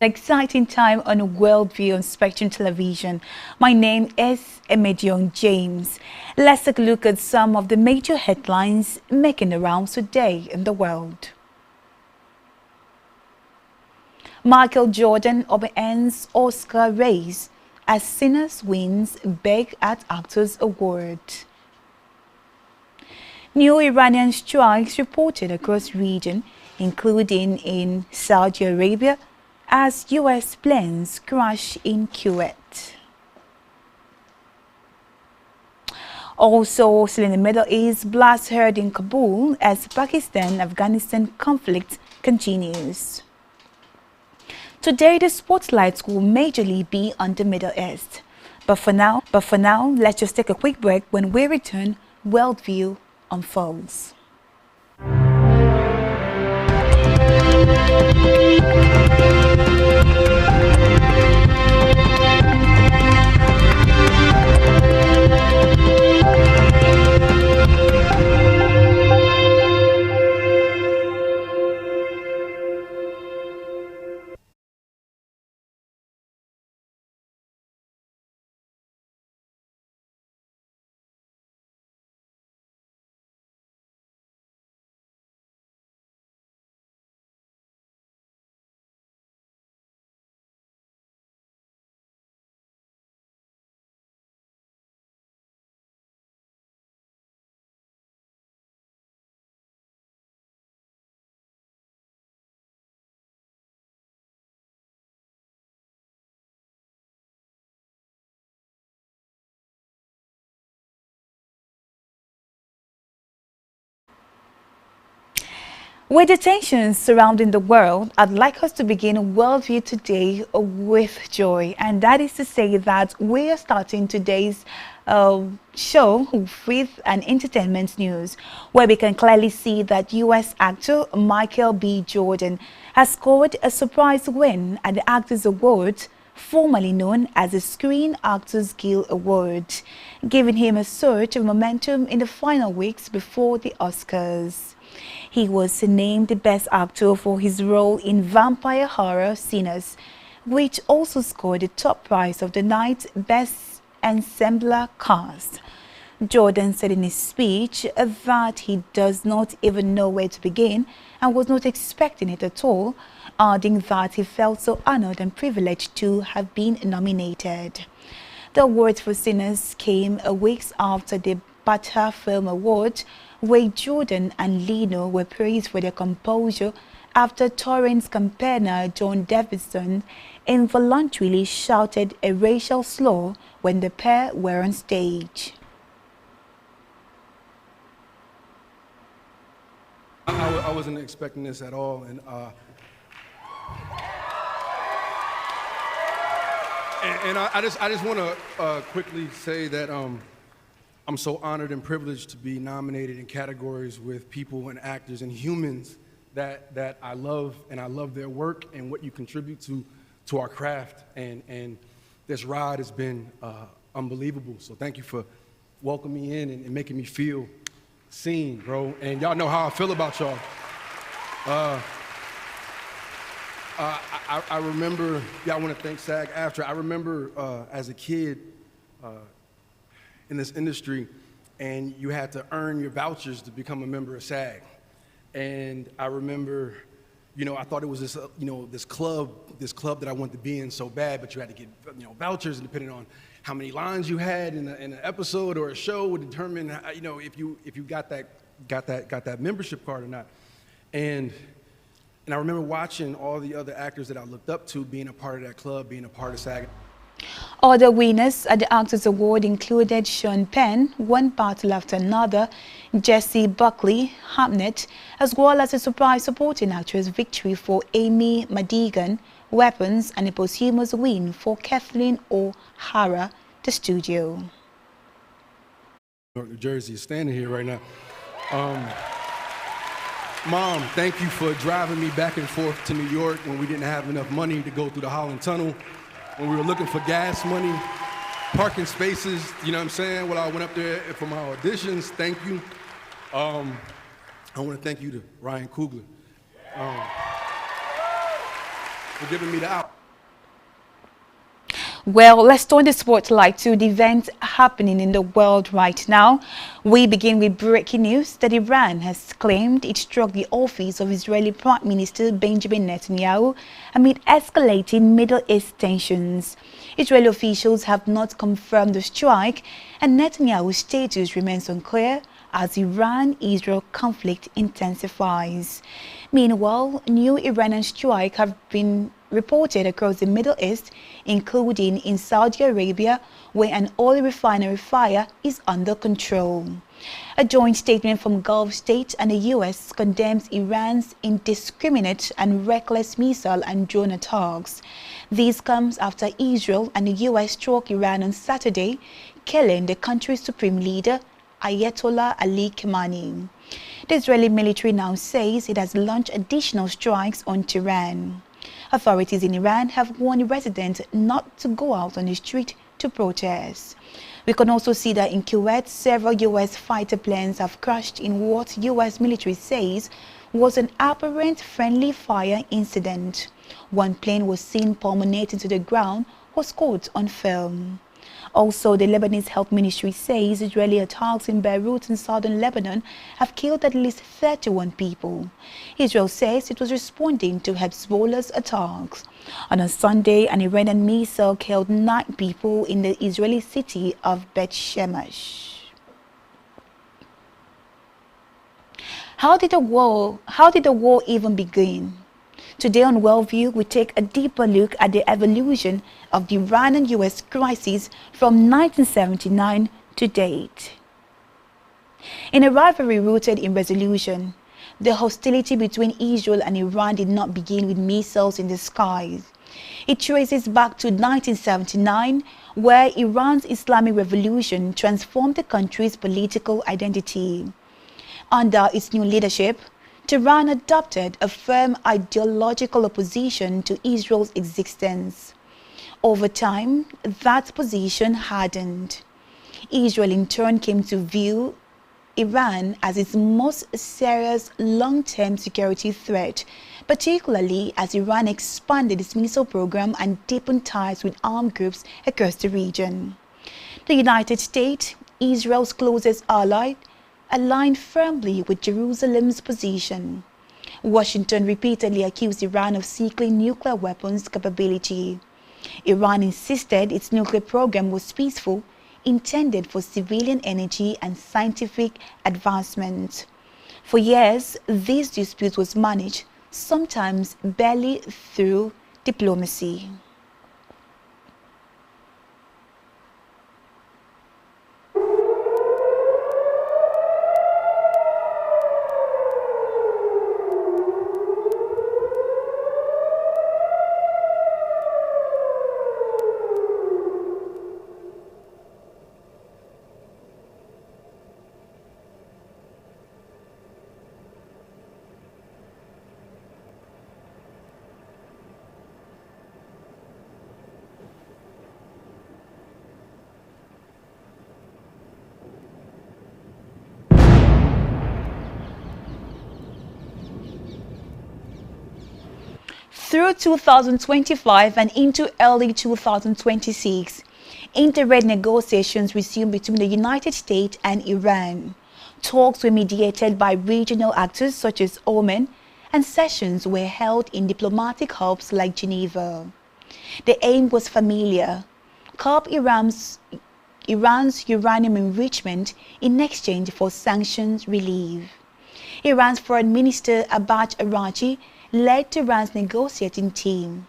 Exciting time on Worldview on Spectrum Television. My name is Emedion James. Let's take a look at some of the major headlines making the rounds today in the world. Michael Jordan ends Oscar race as Sinners wins big at Actors Award. New Iranian strikes reported across region, including in Saudi Arabia, as U.S. planes crash in Kuwait. Also, still in the Middle East, blasts heard in Kabul as Pakistan-Afghanistan conflict continues. Today, the spotlights will majorly be on the Middle East. But for now, let's just take a quick break. When we return, Worldview unfolds. With the tensions surrounding the world, I'd like us to begin Worldview today with joy. And that is to say that we are starting today's show with an entertainment news, where we can clearly see that U.S. actor Michael B. Jordan has scored a surprise win at the Actors Award, formerly known as the Screen Actors Guild Award, giving him a surge of momentum in the final weeks before the Oscars. He was named the Best Actor for his role in vampire horror Sinners, which also scored the top prize of the night, Best Ensemble Cast. Jordan said in his speech that he does not even know where to begin and was not expecting it at all, adding that he felt so honored and privileged to have been nominated. The award for Sinners came weeks after the BAFTA Film Awards, where Jordan and Leno were praised for their composure after Torrance campaigner John Davidson involuntarily shouted a racial slur when the pair were on stage. I wasn't expecting this at all, and I just want to quickly say that I'm so honored and privileged to be nominated in categories with people and actors and humans that I love, and I love their work and what you contribute to our craft. And this ride has been unbelievable. So thank you for welcoming me in and making me feel seen, bro. And y'all know how I feel about y'all. I remember, I want to thank SAG-AFTRA. I remember as a kid in this industry, and you had to earn your vouchers to become a member of SAG. And I remember, I thought it was this, this club that I wanted to be in so bad, but you had to get, vouchers, and depending on how many lines you had in an episode or a show would determine, if you got that membership card or not. And I remember watching all the other actors that I looked up to being a part of that club, being a part of SAG. Other winners at the Actors Award included Sean Penn, one battle after another, Jessie Buckley, Hamnet, as well as a surprise supporting actress victory for Amy Madigan, Weapons, and a posthumous win for Kathleen O'Hara, The Studio. New Jersey is standing here right now. Mom, thank you for driving me back and forth to New York when we didn't have enough money to go through the Holland Tunnel, when we were looking for gas money, parking spaces, you know what I'm saying, while I went up there for my auditions. Thank you. I want to thank you to Ryan Coogler. for giving me the out. Well, let's turn the spotlight to the events happening in the world right now. We begin with breaking news that Iran has claimed it struck the office of Israeli Prime Minister Benjamin Netanyahu amid escalating Middle East tensions. Israeli officials have not confirmed the strike, and Netanyahu's status remains unclear as Iran-Israel conflict intensifies. Meanwhile, new Iranian strikes have been reported across the Middle East, including in Saudi Arabia, where an oil refinery fire is under control. A joint statement from Gulf states and the U.S. condemns Iran's indiscriminate and reckless missile and drone attacks. This comes after Israel and the U.S. struck Iran on Saturday, killing the country's supreme leader, Ayatollah Ali Khamenei. The Israeli military now says it has launched additional strikes on Tehran. Authorities in Iran have warned residents not to go out on the street to protest. We can also see that in Kuwait, several U.S. fighter planes have crashed in what U.S. military says was an apparent friendly fire incident. One plane was seen fulminating to the ground, was caught on film. Also, the Lebanese Health Ministry says Israeli attacks in Beirut and southern Lebanon have killed at least 31 people. Israel says it was responding to Hezbollah's attacks. On a Sunday, an Iranian missile killed 9 people in the Israeli city of Bet Shemesh. How did the war even begin? Today on Worldview, we take a deeper look at the evolution of the Iran-US crisis from 1979 to date. In a rivalry rooted in resolution, the hostility between Israel and Iran did not begin with missiles in the skies. It traces back to 1979, where Iran's Islamic Revolution transformed the country's political identity. Under its new leadership, Tehran adopted a firm ideological opposition to Israel's existence. Over time, that position hardened. Israel in turn came to view Iran as its most serious long-term security threat, particularly as Iran expanded its missile program and deepened ties with armed groups across the region. The United States, Israel's closest ally, aligned firmly with Jerusalem's position. Washington repeatedly accused Iran of seeking nuclear weapons capability. Iran insisted its nuclear program was peaceful, intended for civilian energy and scientific advancement. For years, this dispute was managed, sometimes barely through diplomacy. Through 2025 and into early 2026, interred negotiations resumed between the United States and Iran. Talks were mediated by regional actors such as Oman, and sessions were held in diplomatic hubs like Geneva. The aim was familiar: curb Iran's uranium enrichment in exchange for sanctions relief. Iran's Foreign Minister Abbas Araghchi led Tehran's negotiating team.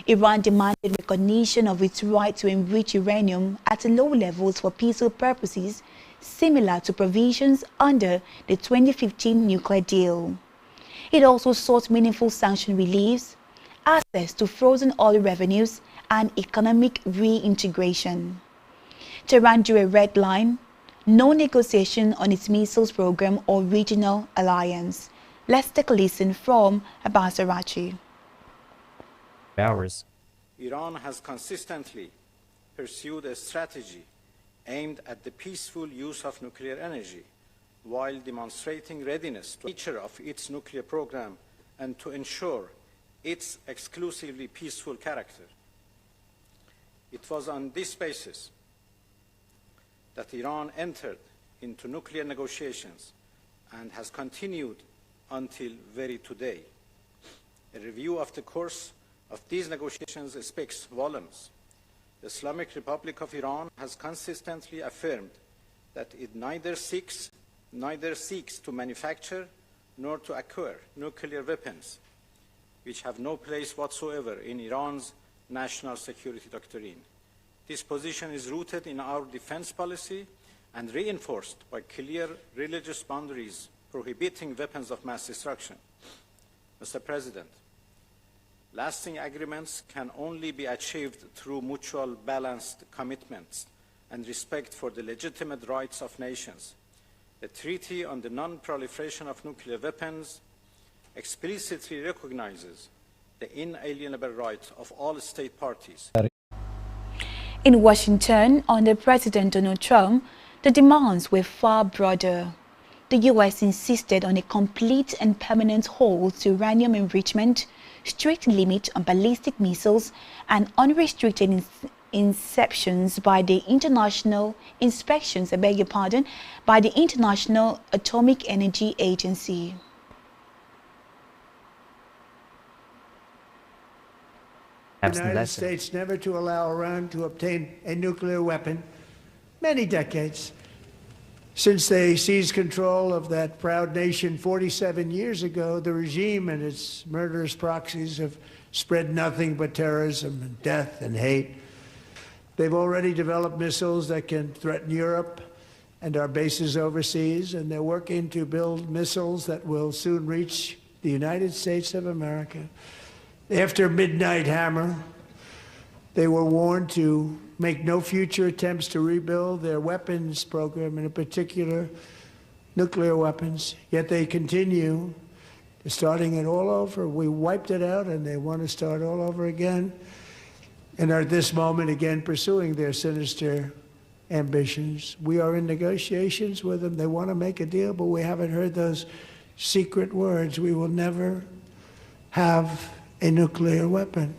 Iran demanded recognition of its right to enrich uranium at low levels for peaceful purposes, similar to provisions under the 2015 nuclear deal. It also sought meaningful sanction reliefs, access to frozen oil revenues, and economic reintegration. Tehran drew a red line: no negotiation on its missiles program or regional alliance. Let's take a listen from Abbas Araghchi. Iran has consistently pursued a strategy aimed at the peaceful use of nuclear energy, while demonstrating readiness to the nature of its nuclear program and to ensure its exclusively peaceful character. It was on this basis that Iran entered into nuclear negotiations and has continued until very today. A review of the course of these negotiations speaks volumes. The Islamic Republic of Iran has consistently affirmed that it neither seeks to manufacture nor to acquire nuclear weapons, which have no place whatsoever in Iran's national security doctrine. This position is rooted in our defense policy and reinforced by clear religious boundaries prohibiting weapons of mass destruction. Mr. President, lasting agreements can only be achieved through mutual balanced commitments and respect for the legitimate rights of nations. The Treaty on the Non-Proliferation of Nuclear Weapons explicitly recognizes the inalienable rights of all state parties. In Washington, under President Donald Trump, the demands were far broader. The U.S. insisted on a complete and permanent halt to uranium enrichment, strict limit on ballistic missiles, and unrestricted inspections by the International Atomic Energy Agency. The United States never to allow Iran to obtain a nuclear weapon. Many decades since they seized control of that proud nation 47 years ago, the regime and its murderous proxies have spread nothing but terrorism and death and hate. They've already developed missiles that can threaten Europe and our bases overseas, and they're working to build missiles that will soon reach the United States of America. After Midnight Hammer, they were warned to make no future attempts to rebuild their weapons program, and in particular, nuclear weapons. Yet they continue, starting it all over. We wiped it out, and they want to start all over again, and are at this moment again pursuing their sinister ambitions. We are in negotiations with them. They want to make a deal, but we haven't heard those secret words. We will never have a nuclear weapon.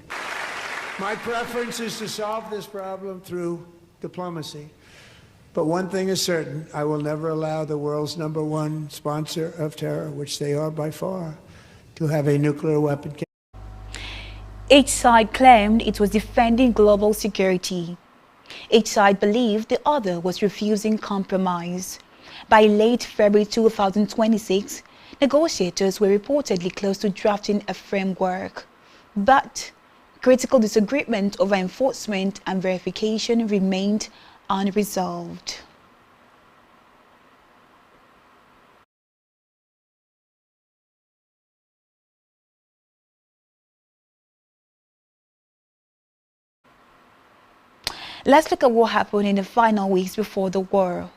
My preference is to solve this problem through diplomacy. But one thing is certain, I will never allow the world's #1 sponsor of terror, which they are by far, to have a nuclear weapon. Each side claimed it was defending global security. Each side believed the other was refusing compromise. By late February 2026, negotiators were reportedly close to drafting a framework. But critical disagreement over enforcement and verification remained unresolved. Let's look at what happened in the final weeks before the war.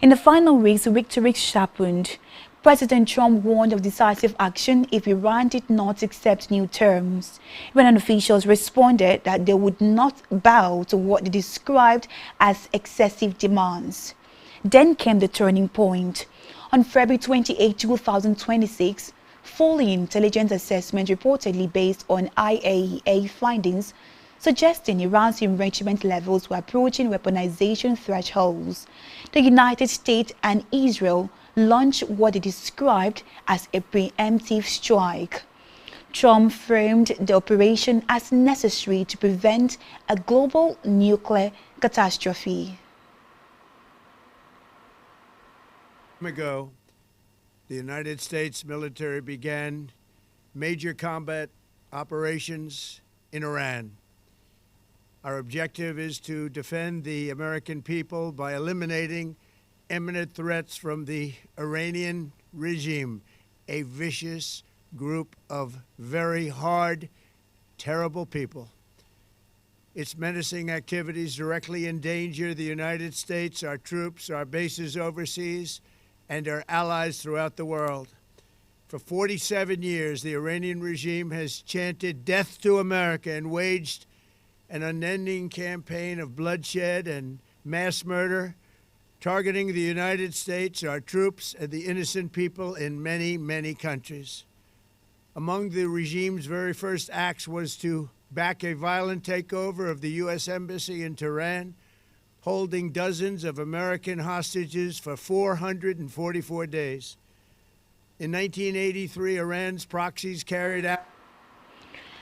In the final weeks, victory sharpened. President Trump warned of decisive action if Iran did not accept new terms. Iranian officials responded that they would not bow to what they described as excessive demands. Then came the turning point. On February 28, 2026, following intelligence assessment reportedly based on IAEA findings, suggesting Iran's enrichment levels were approaching weaponization thresholds, the United States and Israel launched what they described as a preemptive strike. Trump framed the operation as necessary to prevent a global nuclear catastrophe. Ago, the United States military began major combat operations in Iran. Our objective is to defend the American people by eliminating imminent threats from the Iranian regime, a vicious group of very hard, terrible people. Its menacing activities directly endanger the United States, our troops, our bases overseas, and our allies throughout the world. For 47 years, the Iranian regime has chanted death to America and waged an unending campaign of bloodshed and mass murder, targeting the United States, our troops, and the innocent people in many, many countries. Among the regime's very first acts was to back a violent takeover of the U.S. Embassy in Tehran, holding dozens of American hostages for 444 days. In 1983, Iran's proxies carried out.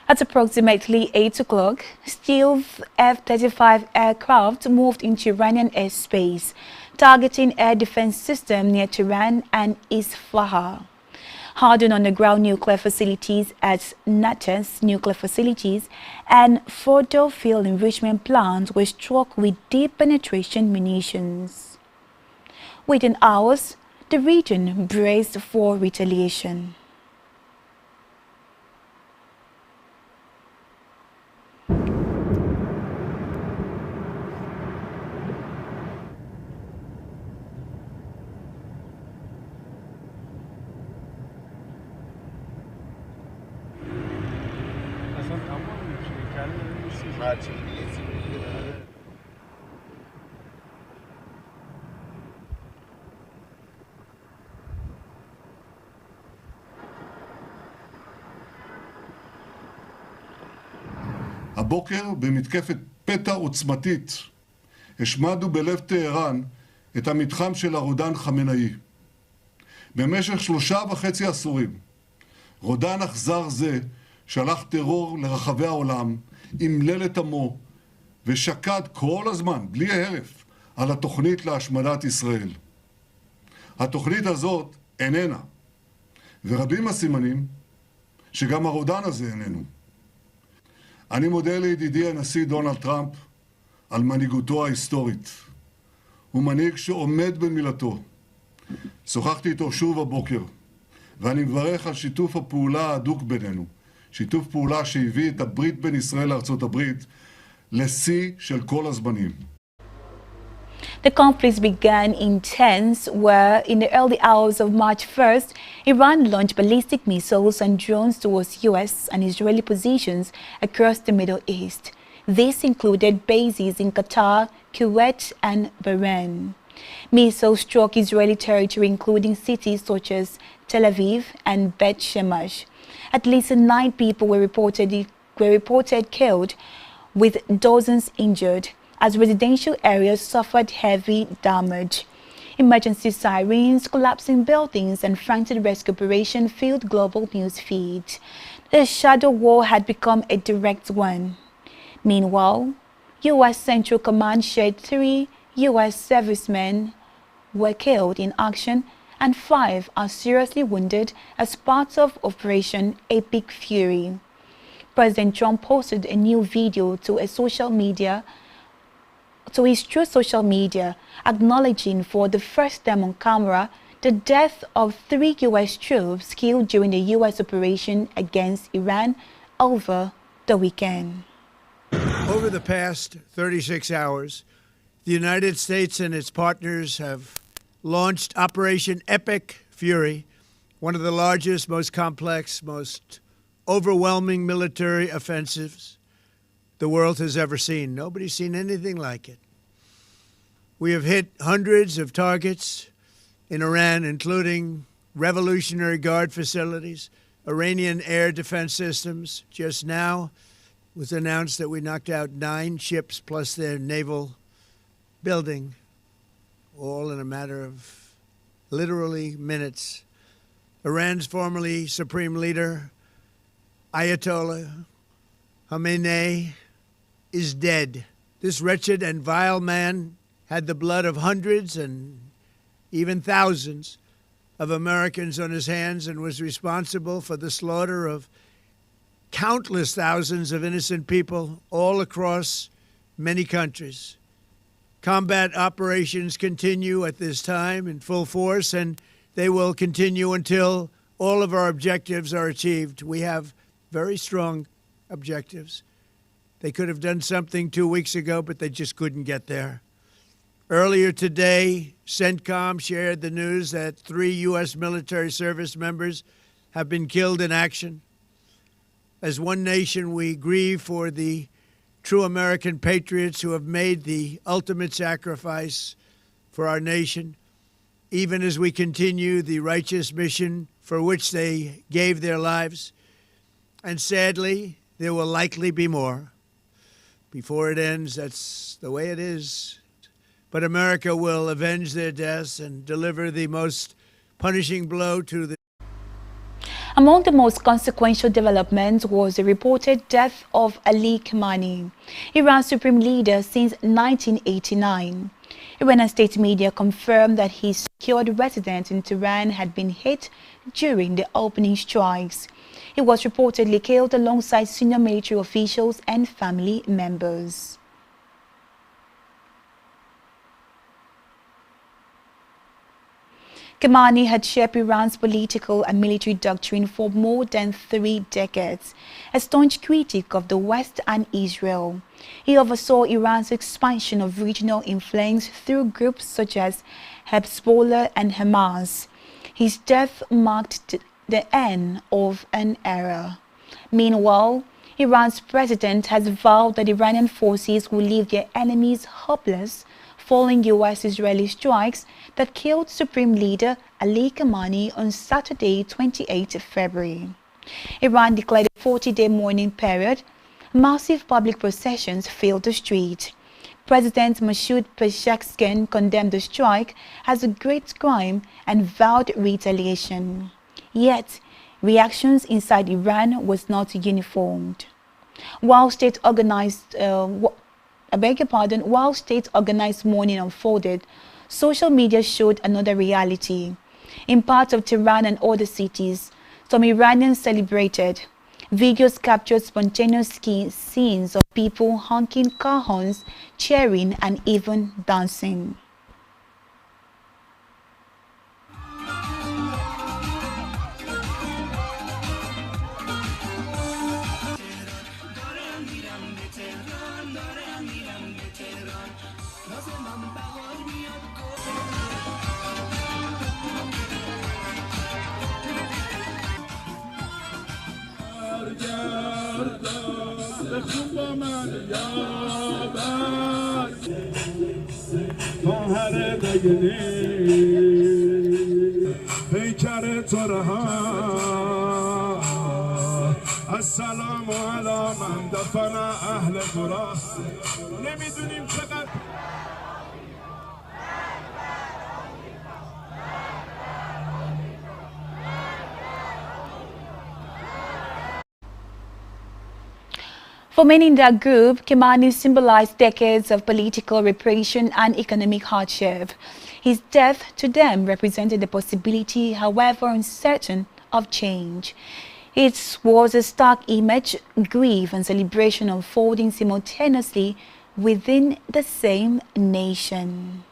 At approximately 8 o'clock, stealth F-35 aircraft moved into Iranian airspace, targeting air defense system near Tehran and Isfahan. Hardened underground nuclear facilities at Natanz nuclear facilities and Fordo field enrichment plants were struck with deep penetration munitions. Within hours, the region braced for retaliation. הבוקר במתקפת פתע עוצמתית השמדנו בלב טהרן את המתחם של הרודן חמינאי. במשך 3.5 עשורים רודן אכזר זה שלח טרור לרחבי העולם, אמלל את עמו ושקד כל הזמן, בלי הרף, על התוכנית להשמדת ישראל. התוכנית הזאת איננה, ורבים הסימנים שגם הרודן הזה איננו. אני מודה לידידי הנשיא דונלד טראמפ על מנהיגותו ההיסטורית. הוא מנהיג שעומד במילתו. שוחחתי איתו שוב הבוקר, ואני מברך על שיתוף הפעולה ההדוק בינינו. שיתוף פעולה שהביא את הברית בין ישראל לארצות הברית לשיא של כל הזמנים. The conflict began in tense where, in the early hours of March 1st, Iran launched ballistic missiles and drones towards U.S. and Israeli positions across the Middle East. This included bases in Qatar, Kuwait, and Bahrain. Missiles struck Israeli territory, including cities such as Tel Aviv and Beit Shemesh. At least 9 people were reported killed, with dozens injured, as residential areas suffered heavy damage. Emergency sirens, collapsing buildings, and frantic rescue operation filled global news feeds. The shadow war had become a direct one. Meanwhile, U.S. Central Command shared 3 U.S. servicemen were killed in action and 5 are seriously wounded as part of Operation Epic Fury. President Trump posted a new video to his true social media, acknowledging for the first time on camera the death of 3 U.S. troops killed during the U.S. operation against Iran over the weekend. Over the past 36 hours, the United States and its partners have launched Operation Epic Fury, one of the largest, most complex, most overwhelming military offensives the world has ever seen. Nobody's seen anything like it. We have hit hundreds of targets in Iran, including Revolutionary Guard facilities, Iranian air defense systems. Just now it was announced that we knocked out 9 ships plus their naval building, all in a matter of literally minutes. Iran's formerly supreme leader, Ayatollah Khamenei, is dead. This wretched and vile man had the blood of hundreds and even thousands of Americans on his hands and was responsible for the slaughter of countless thousands of innocent people all across many countries. Combat operations continue at this time in full force, and they will continue until all of our objectives are achieved. We have very strong objectives. They could have done something 2 weeks ago, but they just couldn't get there. Earlier today, CENTCOM shared the news that 3 U.S. military service members have been killed in action. As one nation, we grieve for the true American patriots who have made the ultimate sacrifice for our nation, even as we continue the righteous mission for which they gave their lives. And sadly, there will likely be more. Before it ends, that's the way it is. But America will avenge their deaths and deliver the most punishing blow to the... Among the most consequential developments was the reported death of Ali Khamenei, Iran's supreme leader since 1989. Iranian state media confirmed that his secured residence in Tehran had been hit during the opening strikes. He was reportedly killed alongside senior military officials and family members. Khamenei had shaped Iran's political and military doctrine for more than 3 decades, a staunch critic of the West and Israel. He oversaw Iran's expansion of regional influence through groups such as Hezbollah and Hamas. His death marked the end of an era. Meanwhile, Iran's president has vowed that Iranian forces will leave their enemies hopeless following U.S.-Israeli strikes that killed Supreme Leader Ali Khamenei on Saturday, 28 February. Iran declared a 40-day mourning period. Massive public processions filled the street. President Masoud Pezeshkian condemned the strike as a great crime and vowed retaliation. Yet, reactions inside Iran was not uniformed. While state-organized mourning unfolded, social media showed another reality. In parts of Tehran and other cities, some Iranians celebrated. Videos captured spontaneous scenes of people honking car horns, cheering, and even dancing. السلام على من دفن اهل قرى نمیدونیم چقدر For many in that group, Khamenei symbolized decades of political repression and economic hardship. His death to them represented the possibility, however uncertain, of change. It was a stark image, grief and celebration unfolding simultaneously within the same nation.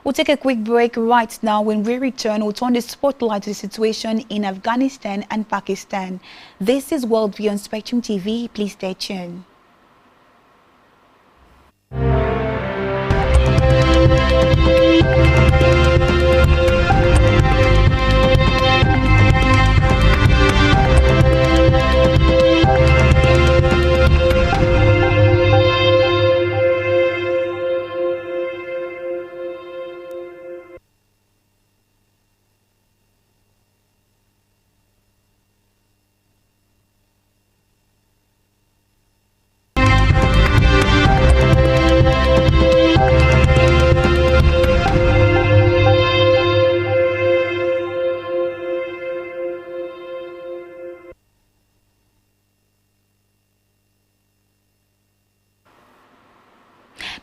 We'll take a quick break right now. When we return, we'll turn the spotlight to the situation in Afghanistan and Pakistan. This is Worldview on Spectrum TV. Please stay tuned.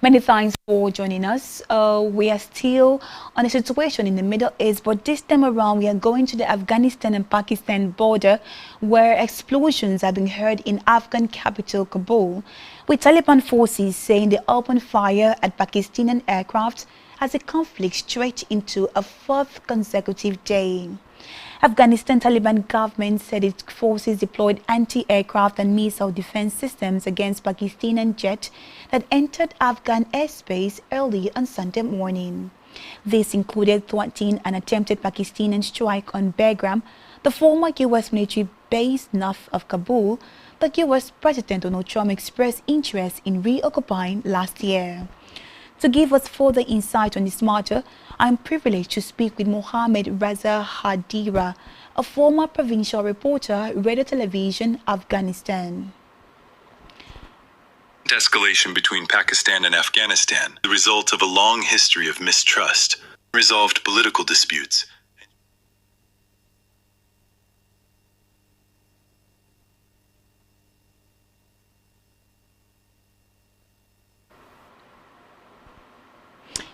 Many thanks for joining us. We are still on a situation in the Middle East, but this time around we are going to the Afghanistan and Pakistan border, where explosions have been heard in Afghan capital Kabul, with Taliban forces saying they opened fire at Pakistani aircraft as the conflict stretched into a 4th consecutive day. Afghanistan Taliban government said its forces deployed anti-aircraft and missile defense systems against Pakistani jet that entered Afghan airspace early on Sunday morning. This included thwarting an attempted Pakistani strike on Bagram, the former U.S. military base north of Kabul that U.S. President Donald Trump expressed interest in reoccupying last year. To give us further insight on this matter, I'm privileged to speak with Mohammed Reza Hadira, a former provincial reporter, Radio Television, Afghanistan. Escalation between Pakistan and Afghanistan, the result of a long history of mistrust, resolved political disputes.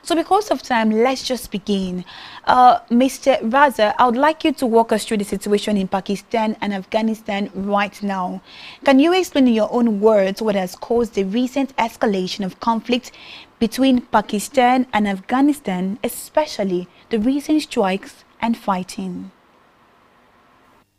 So because of time, let's just begin. Mr. Raza, I would like you to walk us through the situation in Pakistan and Afghanistan right now. Can you explain in your own words what has caused the recent escalation of conflict between Pakistan and Afghanistan, especially the recent strikes and fighting?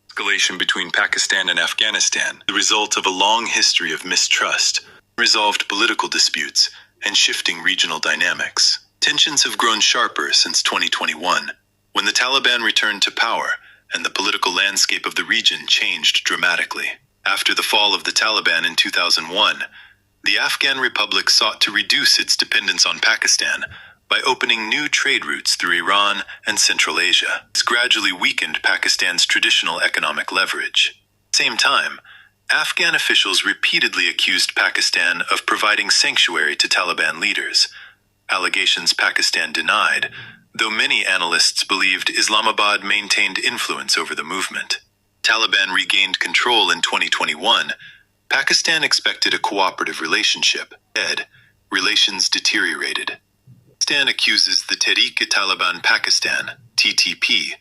Escalation between Pakistan and Afghanistan, the result of a long history of mistrust, resolved political disputes, and shifting regional dynamics. Tensions have grown sharper since 2021, when the Taliban returned to power and the political landscape of the region changed dramatically. After the fall of the Taliban in 2001, the Afghan Republic sought to reduce its dependence on Pakistan by opening new trade routes through Iran and Central Asia. This gradually weakened Pakistan's traditional economic leverage. At the same time, Afghan officials repeatedly accused Pakistan of providing sanctuary to Taliban leaders, allegations Pakistan denied, though many analysts believed Islamabad maintained influence over the movement. Taliban regained control in 2021. Pakistan expected a cooperative relationship. Instead, relations deteriorated. Pakistan accuses the Tehreek-e-Taliban Pakistan, TTP,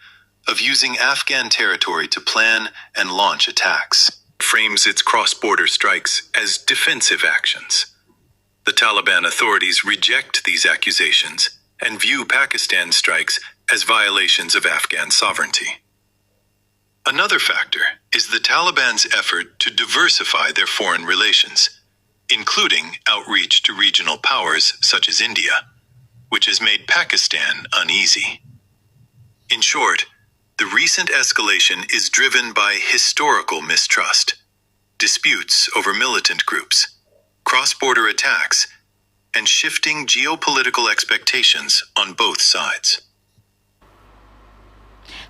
of using Afghan territory to plan and launch attacks. Frames its cross-border strikes as defensive actions. The Taliban authorities reject these accusations and view Pakistan's strikes as violations of Afghan sovereignty. Another factor is the Taliban's effort to diversify their foreign relations, including outreach to regional powers such as India, which has made Pakistan uneasy. In short, the recent escalation is driven by historical mistrust, disputes over militant groups, cross-border attacks, and shifting geopolitical expectations on both sides.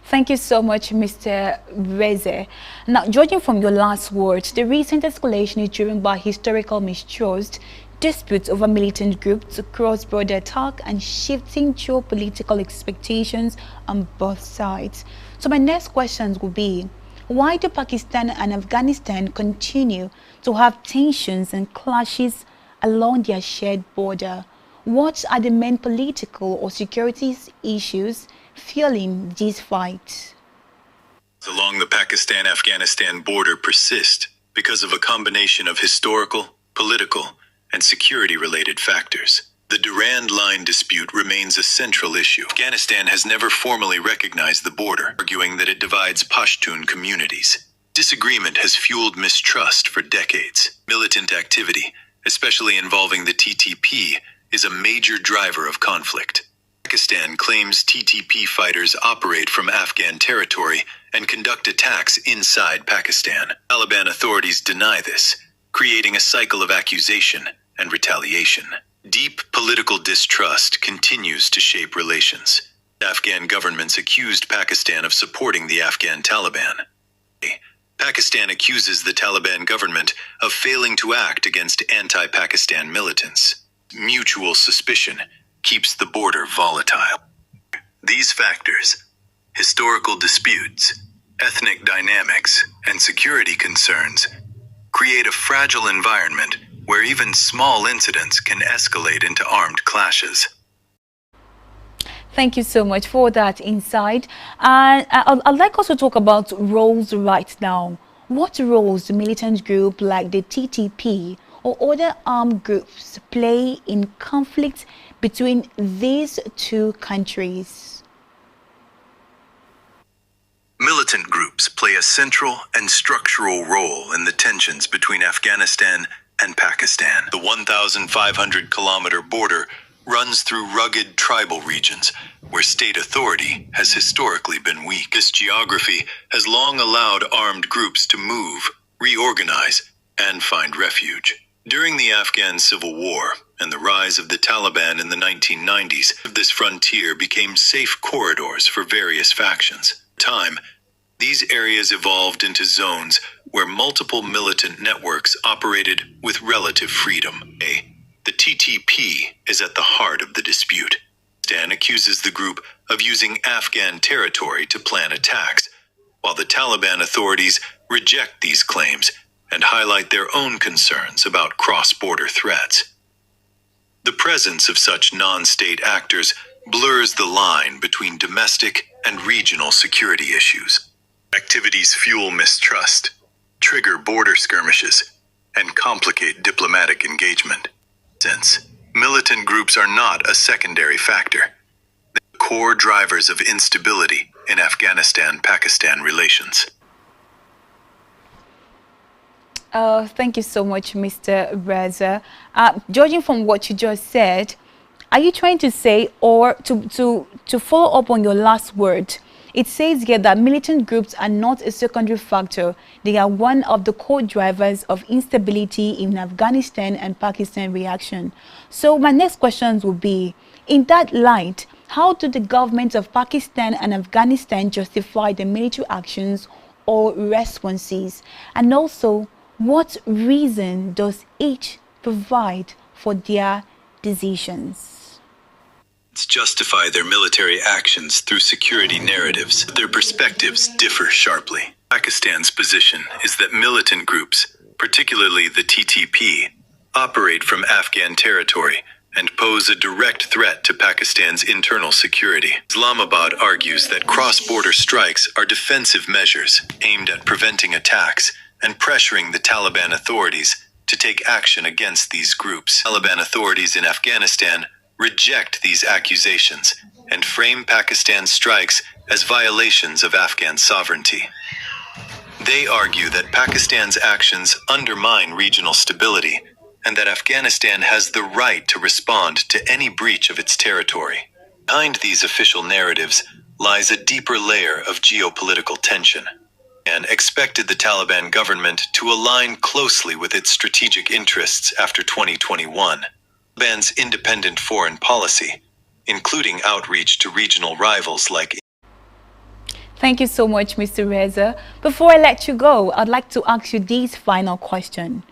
Thank you so much, Mr. Reze. Now, judging from your last words, the recent escalation is driven by historical mistrust, disputes over militant groups, cross-border attack, and shifting geopolitical expectations on both sides. So my next questions will be, why do Pakistan and Afghanistan continue to have tensions and clashes along their shared border? What are the main political or security issues fueling these fights? Along the Pakistan-Afghanistan border persist because of a combination of historical, political, and security-related factors. The Durand Line dispute remains a central issue. Afghanistan has never formally recognized the border, arguing that it divides Pashtun communities. Disagreement has fueled mistrust for decades. Militant activity, especially involving the TTP, is a major driver of conflict. Pakistan claims TTP fighters operate from Afghan territory and conduct attacks inside Pakistan. Taliban authorities deny this, creating a cycle of accusation and retaliation. Deep political distrust continues to shape relations. Afghan governments accused Pakistan of supporting the Afghan Taliban. Pakistan accuses the Taliban government of failing to act against anti-Pakistan militants. Mutual suspicion keeps the border volatile. These factors, historical disputes, ethnic dynamics, and security concerns, create a fragile environment where even small incidents can escalate into armed clashes. Thank you so much for that insight. And I'd like also to talk about roles right now. What roles do militant groups like the TTP or other armed groups play in conflict between these two countries? Militant groups play a central and structural role in the tensions between Afghanistan and Pakistan. The 1,500-kilometer border runs through rugged tribal regions where state authority has historically been weak. This geography has long allowed armed groups to move, reorganize, and find refuge. During the Afghan Civil War and the rise of the Taliban in the 1990s, this frontier became safe corridors for various factions. Time, these areas evolved into zones where multiple militant networks operated with relative freedom. The TTP is at the heart of the dispute. Pakistan accuses the group of using Afghan territory to plan attacks, while the Taliban authorities reject these claims and highlight their own concerns about cross-border threats. The presence of such non-state actors blurs the line between domestic and regional security issues. Activities fuel mistrust, trigger border skirmishes, and complicate diplomatic engagement. Since militant groups are not a secondary factor, they're core drivers of instability in Afghanistan-Pakistan relations. Thank you so much, Mr. Reza. Judging from what you just said, are you trying to say, or to follow up on your last word, it says here that militant groups are not a secondary factor. They are one of the core drivers of instability in Afghanistan and Pakistan reaction. So my next questions will be, in that light, how do the governments of Pakistan and Afghanistan justify the military actions or responses? And also, what reason does each provide for their decisions? Justify their military actions through security narratives. Their perspectives differ sharply. Pakistan's position is that militant groups, particularly the TTP, operate from Afghan territory and pose a direct threat to Pakistan's internal security. Islamabad argues that cross-border strikes are defensive measures aimed at preventing attacks and pressuring the Taliban authorities to take action against these groups. Taliban authorities in Afghanistan reject these accusations and frame Pakistan's strikes as violations of Afghan sovereignty. They argue that Pakistan's actions undermine regional stability and that Afghanistan has the right to respond to any breach of its territory. Behind these official narratives lies a deeper layer of geopolitical tension, and expected the Taliban government to align closely with its strategic interests after 2021. Taliban's independent foreign policy, including outreach to regional rivals like. Thank you so much, Mr. Reza. Before I let you go, I'd like to ask you this final question.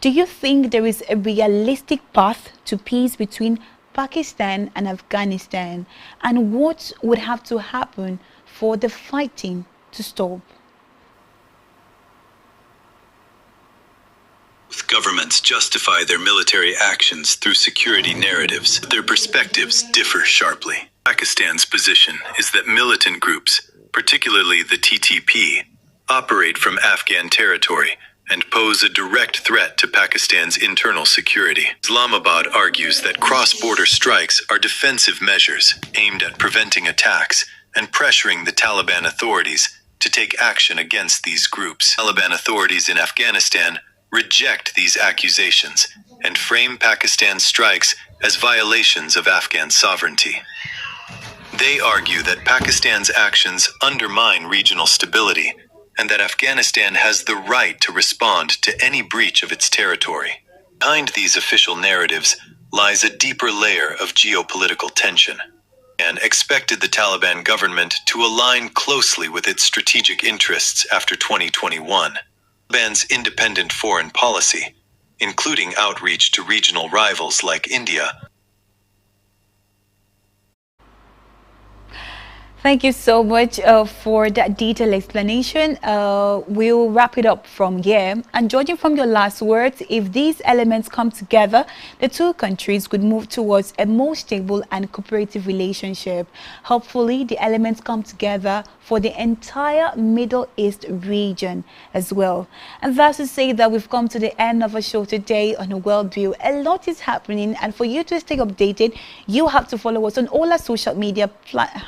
Do you think there is a realistic path to peace between Pakistan and Afghanistan? And what would have to happen for the fighting to stop? Governments justify their military actions through security narratives. Their perspectives differ sharply. Pakistan's position is that militant groups, particularly the TTP, operate from Afghan territory and pose a direct threat to Pakistan's internal security. Islamabad argues that cross-border strikes are defensive measures aimed at preventing attacks and pressuring the Taliban authorities to take action against these groups. Taliban authorities in Afghanistan reject these accusations and frame Pakistan's strikes as violations of Afghan sovereignty. They argue that Pakistan's actions undermine regional stability and that Afghanistan has the right to respond to any breach of its territory. Behind these official narratives lies a deeper layer of geopolitical tension, and expected the Taliban government to align closely with its strategic interests after 2021. Taliban's independent foreign policy, including outreach to regional rivals like India. Thank you so much for that detailed explanation. We'll wrap it up from here. And judging from your last words, if these elements come together, the two countries could move towards a more stable and cooperative relationship. Hopefully, the elements come together for the entire Middle East region as well. And that's to say that we've come to the end of our show today on a Worldview. A lot is happening, and for you to stay updated, you have to follow us on all our social media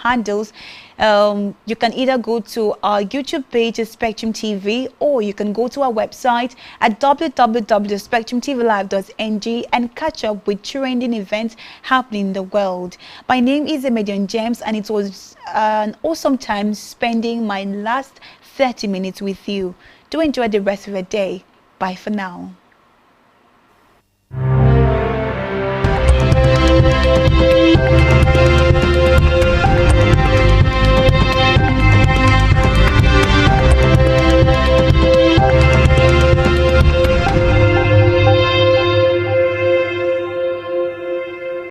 handles. You can either go to our YouTube page at Spectrum TV, or you can go to our website at www.spectrumtvlive.ng and catch up with trending events happening in the world. My name is Emedion James, and it was an awesome time spending my last 30 minutes with you. Do enjoy the rest of your day. Bye for now.